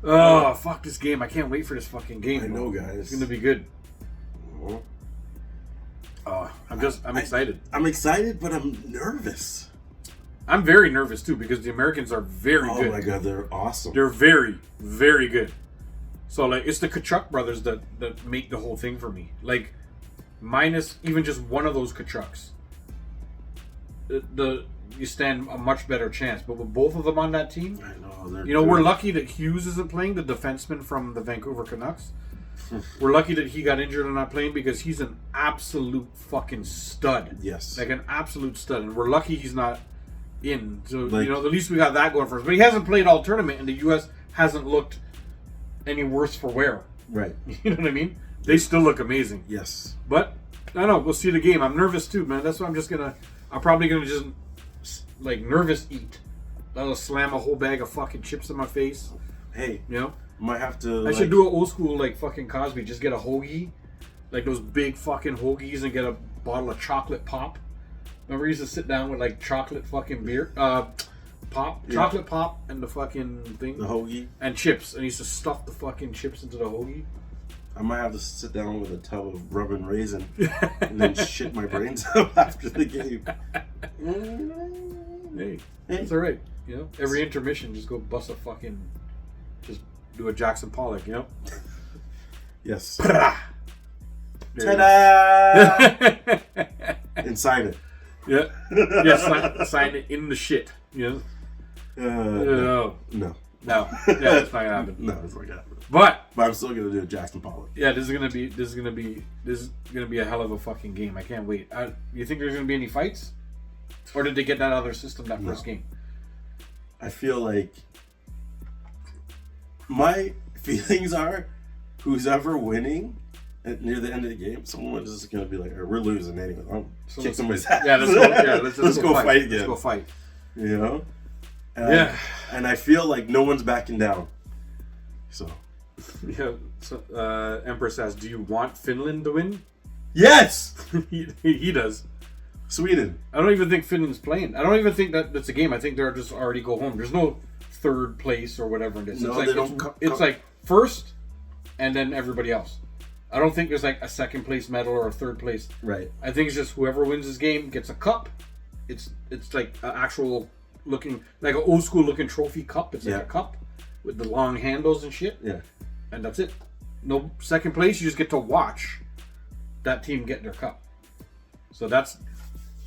Oh, fuck this game. I can't wait for this fucking game. I know, guys. It's going to be good. Well, I'm excited. I'm excited, but I'm nervous. I'm very nervous, too, because the Americans are very good. Oh, my God. They're awesome. They're very, very good. So, like, it's the Kachuk brothers that make the whole thing for me. Like, minus even just one of those Kachucks, you stand a much better chance. But with both of them on that team, I know. We're lucky that Hughes isn't playing, the defenseman from the Vancouver Canucks. We're lucky that he got injured and not playing because he's an absolute fucking stud. Yes. Like an absolute stud. And we're lucky he's not in. So, Like, at least we got that going for us. But he hasn't played all tournament, and the U.S. hasn't looked any worse for wear. Right. You know what I mean? They still look amazing. Yes. But, I don't know. We'll see the game. I'm nervous too, man. That's why I'm probably going to just, like, nervous eat. That'll slam a whole bag of fucking chips in my face. Hey. You know? Might have to. I should do an old school, like, fucking Cosby. Just get a hoagie. Like those big fucking hoagies, and get a bottle of chocolate pop. Remember, we used to sit down with, like, chocolate fucking beer? Pop. Yeah. Chocolate pop and the fucking thing. The hoagie. And chips. And he used to stuff the fucking chips into the hoagie. I might have to sit down with a tub of rum and raisin and then shit my brains out after the game. Hey, it's alright. You know, every intermission, just go bust a fucking, just do a Jackson Pollock. You know. Yes. Ta-da! And sign it. Yeah. Yeah. Sign it in the shit. You know. No. Yeah, it's not gonna happen. No, it's not gonna happen. But I'm still gonna do a Jackson Pollock. Yeah, this is gonna be a hell of a fucking game. I can't wait. You think there's gonna be any fights, or did they get that out of their system that first game? I feel like my feelings are, who's ever winning near the end of the game, someone is just gonna be like, "We're losing anyway. I'll kick somebody's ass." Yeah, let's go. Yeah, let's go fight again. Let's go fight. You know. And I feel like no one's backing down. So. Yeah. So Empress asks, "Do you want Finland to win?" Yes. he does. Sweden. I don't even think Finland's playing. I don't even think that's a game. I think they're just already go home. There's no third place or whatever it is. No, it's like first, and then everybody else. I don't think there's like a second place medal or a third place. Right. I think it's just whoever wins this game gets a cup. It's like an actual looking, like an old school looking trophy cup. It's like a cup with the long handles and shit. Yeah. And that's it. No second place. You just get to watch that team get their cup. So that's.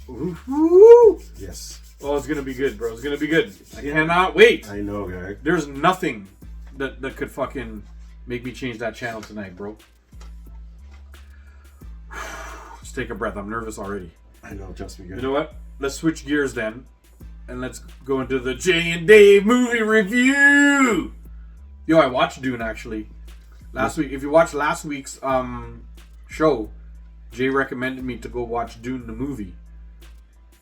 Woo-hoo. Yes. Oh, it's gonna be good, bro. It's gonna be good. I cannot wait. I know, guy. There's nothing that could fucking make me change that channel tonight, bro. Let's take a breath. I'm nervous already. I know, just be good. You know what? Let's switch gears then, and let's go into the Jay and Dave movie review. Yo, I watched Dune actually last week. If you watched last week's show, Jay recommended me to go watch Dune the movie.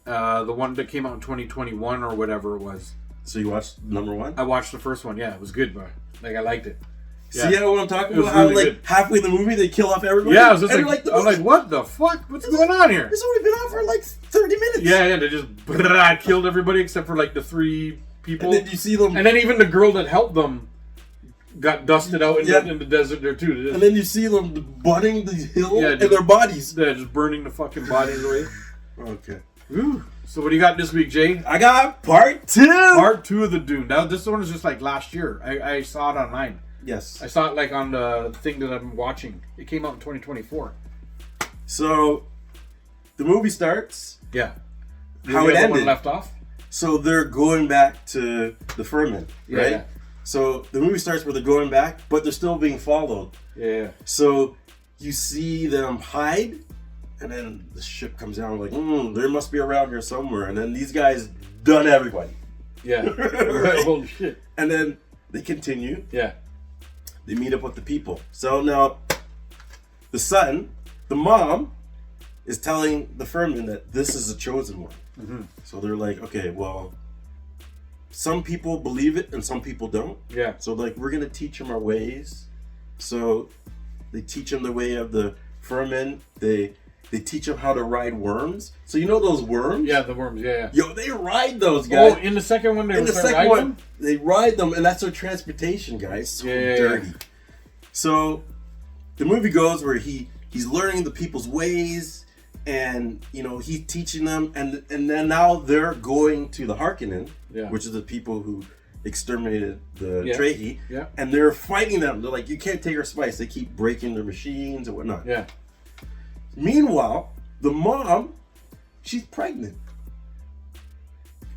The one that came out in 2021 or whatever it was. So you watched number one? I watched the first one. Yeah, it was good, bro. Like, I liked it. Yeah. See what I'm talking about? How really like halfway in the movie they kill off everybody? Yeah, I was just like, I'm like, what the fuck? What's going on here? It's only been on for like 30 minutes. Yeah, they just killed everybody except for like the 3 people. And then you see them. And then even the girl that helped them got dusted out in the desert there too. And then you see them butting the hill and their bodies. Yeah, just burning the fucking bodies away. Okay. Ooh. So what do you got this week, Jay? I got part 2. Part 2 of the Dune. Now this one is just like last year. I saw it online. Yes. I saw it like on the thing that I'm watching. It came out in 2024. So the movie starts. Yeah. How it ended. One left off. So they're going back to the Firmin, right? Yeah. So the movie starts where they're going back, but they're still being followed. Yeah. So you see them hide, and then the ship comes down like, they must be around here somewhere. And then these guys done everybody. Yeah. Right? Holy shit. And then they continue. Yeah. They meet up with the people. So now the son, the mom, is telling the Firmin that this is the chosen one. Mm-hmm. So they're like, okay, well, some people believe it and some people don't. Yeah. So like, we're going to teach them our ways. So they teach them the way of the Firmin. They They teach them how to ride worms. So you know those worms? Yeah, the worms. Yeah, yeah. Yo, they ride those guys. Oh, in the second one, in the second one, they ride them, and that's their transportation, guys. So dirty. Yeah. So the movie goes where he's learning the people's ways, and you know he's teaching them, and then now they're going to the Harkonnen, which is the people who exterminated the Trehi, and they're fighting them. They're like, you can't take our spice. They keep breaking their machines and whatnot. Yeah. Meanwhile, the mom, she's pregnant.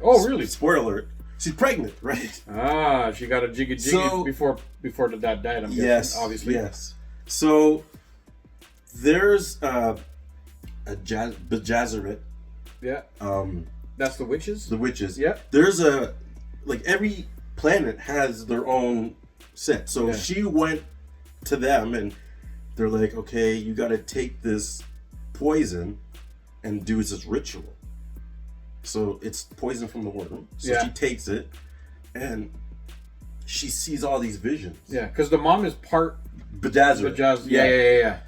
Oh, really? Spoiler alert. She's pregnant, right? Ah, she got a jiggy before the dad died, I'm guessing, obviously. Yes. So, there's a Bajazeret. Yeah. That's the witches? The witches. Yeah. There's every planet has their own set. So, she went to them and they're like, okay, you got to take this poison and do this ritual. So it's poison from the worm. So she takes it and she sees all these visions. Yeah, because the mom is part Bajazeret. Yeah.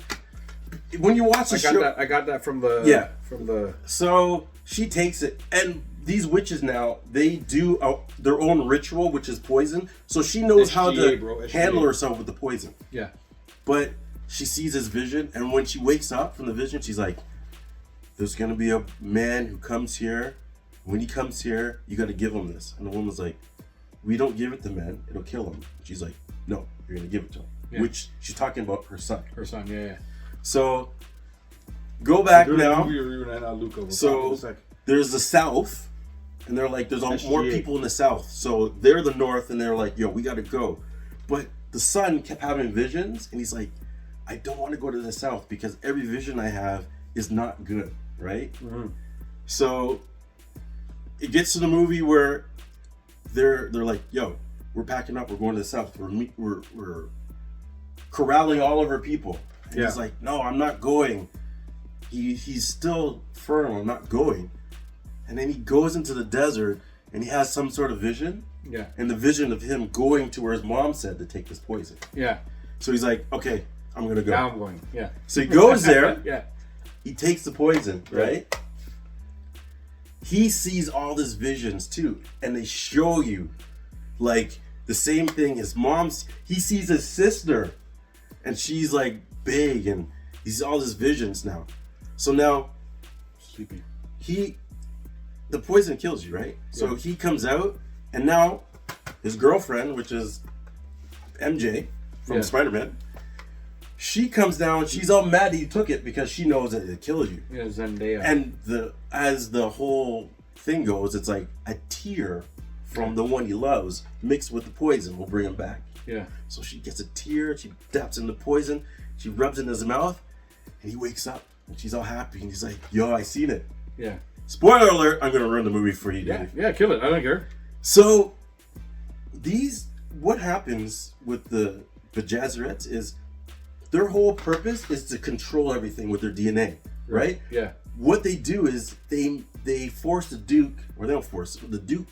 When you watch the show, I got that from the. So she takes it, and these witches now they do their own ritual, which is poison. So she knows how to handle herself with the poison. Yeah, but she sees this vision, and when she wakes up from the vision, she's like, there's going to be a man who comes here. When he comes here, you got to give him this. And the woman's like, we don't give it to men. It'll kill him. She's like, no, you're going to give it to him. Yeah. Which she's talking about her son. Her son, yeah. So, go back now. So, there's the South, and they're like, there's more people in the South. So, they're the North, and they're like, yo, we got to go. But the son kept having visions, and he's like, I don't want to go to the South because every vision I have is not good, right? Mm-hmm. So it gets to the movie where they're like, yo, we're packing up, we're going to the South, we're corralling all of our people. And he's like, no, I'm not going. He's still firm, I'm not going. And then he goes into the desert and he has some sort of vision. Yeah. And the vision of him going to where his mom said to take this poison. Yeah. So he's like, okay, I'm going to go. Now I'm going, yeah. So he goes there. Yeah. He takes the poison, right? He sees all these visions too. And they show you, like, the same thing his mom's. He sees his sister. And she's, like, big. And he sees all these visions now. So now, sleepy. The poison kills you, right? So he comes out. And now, his girlfriend, which is MJ from Spider-Man, she comes down, she's all mad that you took it because she knows that it kills you. Yeah, Zendaya. And as the whole thing goes, it's like a tear from the one he loves mixed with the poison will bring him back. Yeah. So she gets a tear, she dabs in the poison, she rubs it in his mouth, and he wakes up and she's all happy and he's like, yo, I seen it. Yeah. Spoiler alert, I'm gonna ruin the movie for you, Dave. Yeah, kill it. I don't care. So what happens with the Bajazerets is their whole purpose is to control everything with their DNA, right? Yeah. What they do is they force the Duke, or they don't force the Duke,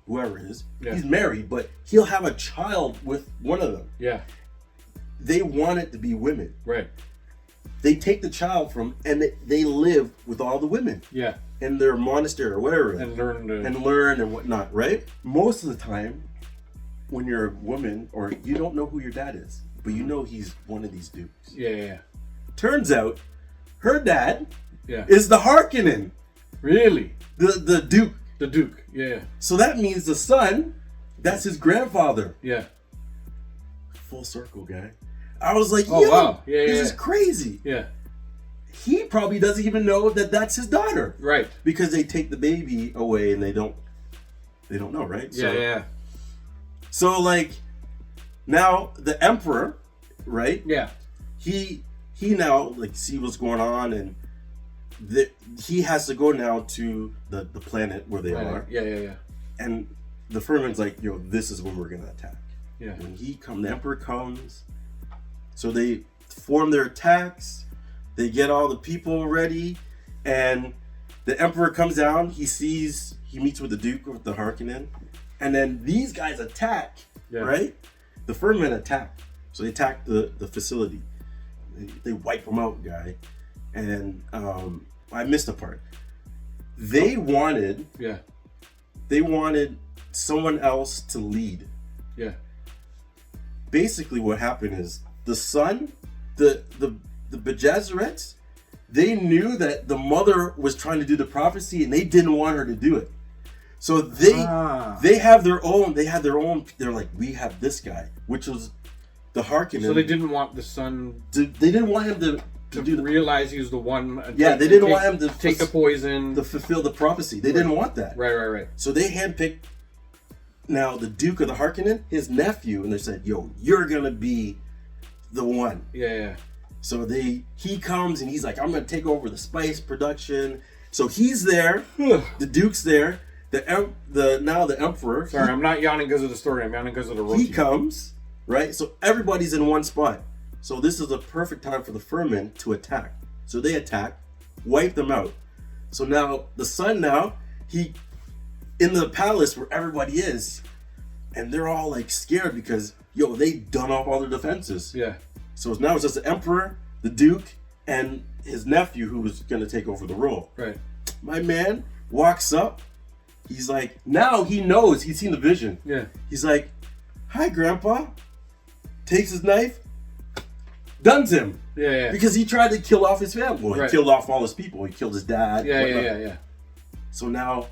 whoever it is. Yeah. He's married, but he'll have a child with one of them. Yeah. They want it to be women. Right. They take the child from, and they live with all the women. Yeah. In their monastery or whatever. And learn and whatnot, right? Most of the time, when you're a woman, or you don't know who your dad is, but you know he's one of these dukes. Yeah. Turns out, her dad is the Harkonnen. Really? The Duke. The Duke, yeah. So that means the son, that's his grandfather. Yeah. Full circle, guy. I was like, oh, wow. This is crazy. Yeah. He probably doesn't even know that that's his daughter. Right. Because they take the baby away and they don't know, right? Yeah. So, like, now the Emperor, right? Yeah. He now, like, see what's going on, and he has to go now to the planet where they are. Yeah. And the Furman's like, yo, this is when we're going to attack. Yeah. When the Emperor comes, so they form their attacks, they get all the people ready, and the Emperor comes down, he meets with the Duke, with the Harkonnen, and then these guys attack, right? The Furman attack. So they attack the facility. They wipe them out, guy. and I missed a part. They wanted someone else to lead. Yeah. Basically, what happened is the son, the Bajazarets, they knew that the mother was trying to do the prophecy, and they didn't want her to do it. So they have their own. They had their own. They're like, we have this guy, which was the Harkonnen. So they didn't want the son. They didn't want him to do realize he was the one. They didn't want him to take the poison to fulfill the prophecy. They didn't want that. Right. So they handpicked. Now the Duke of the Harkonnen, his nephew, and they said, "Yo, you're gonna be the one." Yeah. So he comes and he's like, "I'm gonna take over the spice production." So he's there. The Duke's there. The Emperor. Sorry, I'm not yawning because of the story. I'm yawning because of the roti. He comes, right? So everybody's in one spot. So this is a perfect time for the Fremen to attack. So they attack, wipe them out. So now the son he in the palace where everybody is, and they're all like scared because they done off all their defenses. Yeah. So now it's just the Emperor, the Duke, and his nephew who was gonna take over the role. Right. My man walks up. He's like, now he knows. He's seen the vision. Yeah. He's like, "Hi, Grandpa." Takes his knife, duns him. Yeah. Because he tried to kill off his family. Well, he killed off all his people. He killed his dad. Yeah. So now,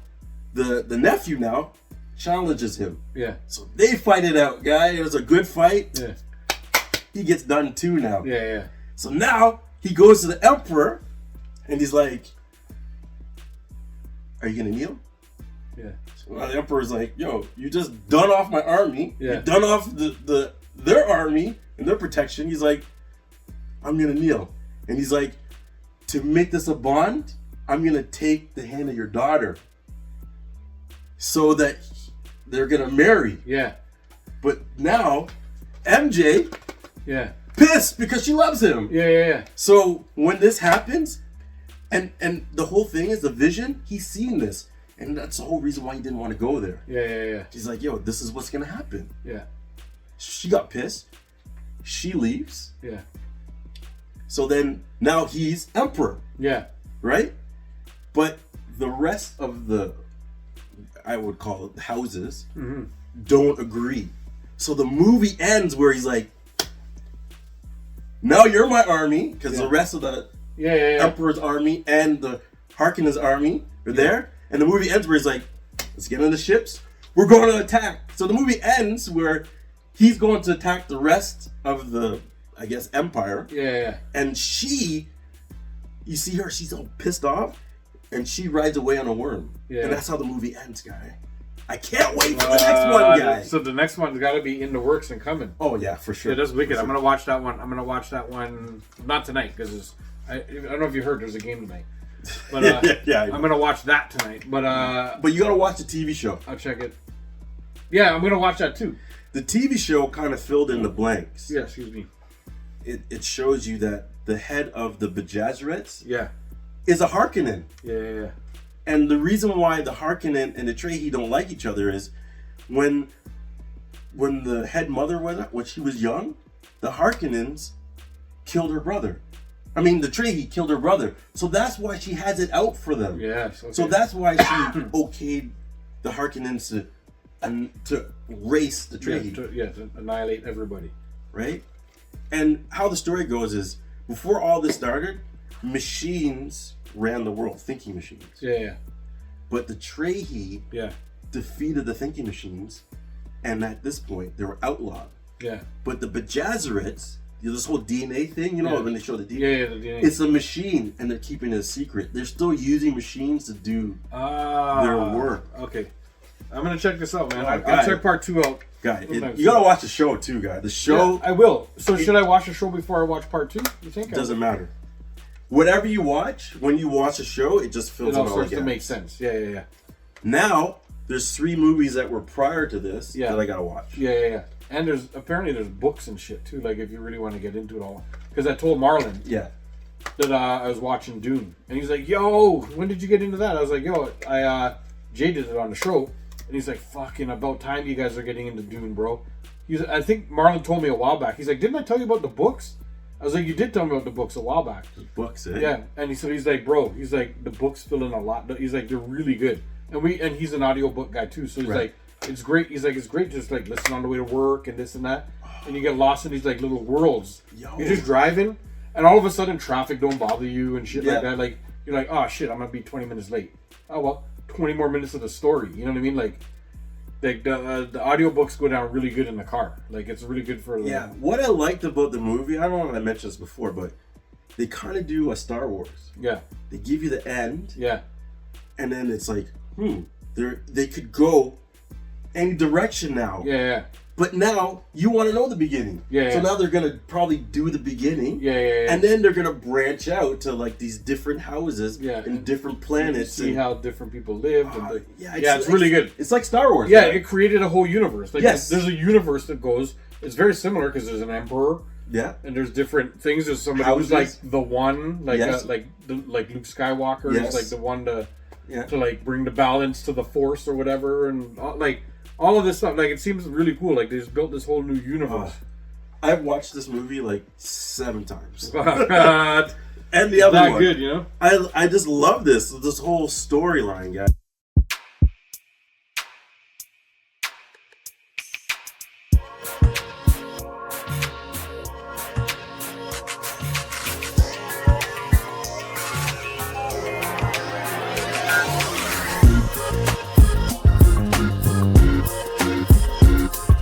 the nephew now challenges him. Yeah. So they fight it out, guy. It was a good fight. Yeah. He gets done too now. Yeah. So now he goes to the Emperor, and he's like, "Are you gonna kneel?" Yeah. So now the Emperor's like, "Yo, you just done off my army. Yeah. You done off their army and their protection." He's like, "I'm gonna kneel," and he's like, "To make this a bond, I'm gonna take the hand of your daughter, so that they're gonna marry." Yeah. But now, MJ, pissed because she loves him. Yeah. So when this happens, and the whole thing is the vision. He's seen this. And that's the whole reason why he didn't want to go there. Yeah. He's like, "Yo, this is what's gonna happen." Yeah. She got pissed. She leaves. Yeah. So then now he's Emperor. Yeah. Right? But the rest of I would call it houses, don't agree. So the movie ends where he's like, "Now you're my army," because the rest of the Emperor's army and the Harkonnen's army are there. And the movie ends where he's like, "Let's get on the ships. We're going to attack." So the movie ends where he's going to attack the rest of the, I guess, empire. Yeah. And you see her, she's all pissed off, and she rides away on a worm. Yeah. And that's how the movie ends, guy. I can't wait for the next one, guy. So the next one's got to be in the works and coming. Oh, yeah, for sure. Yeah, that's wicked. I'm going to watch that one. I'm going to watch that one, not tonight, because I don't know if you heard, there's a game tonight. But I'm gonna watch that tonight. But you gotta watch the TV show. I'll check it. Yeah, I'm gonna watch that too. The TV show kind of filled in the blanks. Yeah, excuse me. It shows you that the head of the Bajazarets is a Harkonnen. Yeah. And the reason why the Harkonnen and the Trehi don't like each other is when the head mother when she was young, the Harkonnens killed her brother. I mean, the Trehi killed her brother. So that's why she has it out for them. Yes. Okay. So that's why she okayed the Harkonnens to race the Trehi. To annihilate everybody. Right? And how the story goes is, before all this started, machines ran the world, thinking machines. Yeah. But the Trehi defeated the thinking machines, and at this point, they were outlawed. Yeah. But the Bajazarets, this whole DNA thing, when they show the DNA. Yeah, the DNA. It's a machine, and they're keeping it a secret. They're still using machines to do their work. Okay. I'm going to check this out, man. I'll check part 2 out. Guy, you got to watch the show, too, guy. The show... Yeah, I will. So should I watch the show before I watch part 2, you think? Doesn't matter. Whatever you watch, when you watch a show, it just fills it in all all starts to make sense. Yeah. Now, there's 3 movies that were prior to this that I got to watch. Yeah. And there's books and shit too, like if you really want to get into it all. Because I told Marlon that I was watching Dune. And he's like, "Yo, when did you get into that?" I was like, "Yo, Jay did it on the show." And he's like, "Fucking about time you guys are getting into Dune, bro." I think Marlon told me a while back. He's like, "Didn't I tell you about the books?" I was like, you did tell me about the books a while back. The books, eh? Yeah, and he's like, bro, he's like, the books fill in a lot. He's like, they're really good, and he's an audiobook guy too. So he's like, it's great. He's like, it's great to just like listen on the way to work and this and that, and you get lost in these like little worlds. You're just driving, and all of a sudden traffic don't bother you and shit like that. Like you're like, oh shit, I'm gonna be 20 minutes late. Oh well, 20 more minutes of the story. You know what I mean? Like the audiobooks go down really good in the car. Like it's really good for What I liked about the movie, I don't know if I mentioned this before, but they kind of do a Star Wars. Yeah. They give you the end. Yeah. And then it's like, they could go any direction now. Yeah. But now you want to know the beginning. Yeah. So now they're gonna probably do the beginning. Yeah. And then they're gonna branch out to like these different houses in different planets. See how different people live. It's really good. It's like Star Wars. Yeah, it created a whole universe. Like yes. There's a universe that goes. It's very similar because there's an emperor. Yeah. And there's different things. There's somebody who's like the one, like like Luke Skywalker is like the one to like bring the balance to the Force or whatever, and like. All of this stuff, like, it seems really cool. Like, they just built this whole new universe. I've watched this movie, like, 7 times. And the other one. Good, you know? I just love this whole storyline, guys.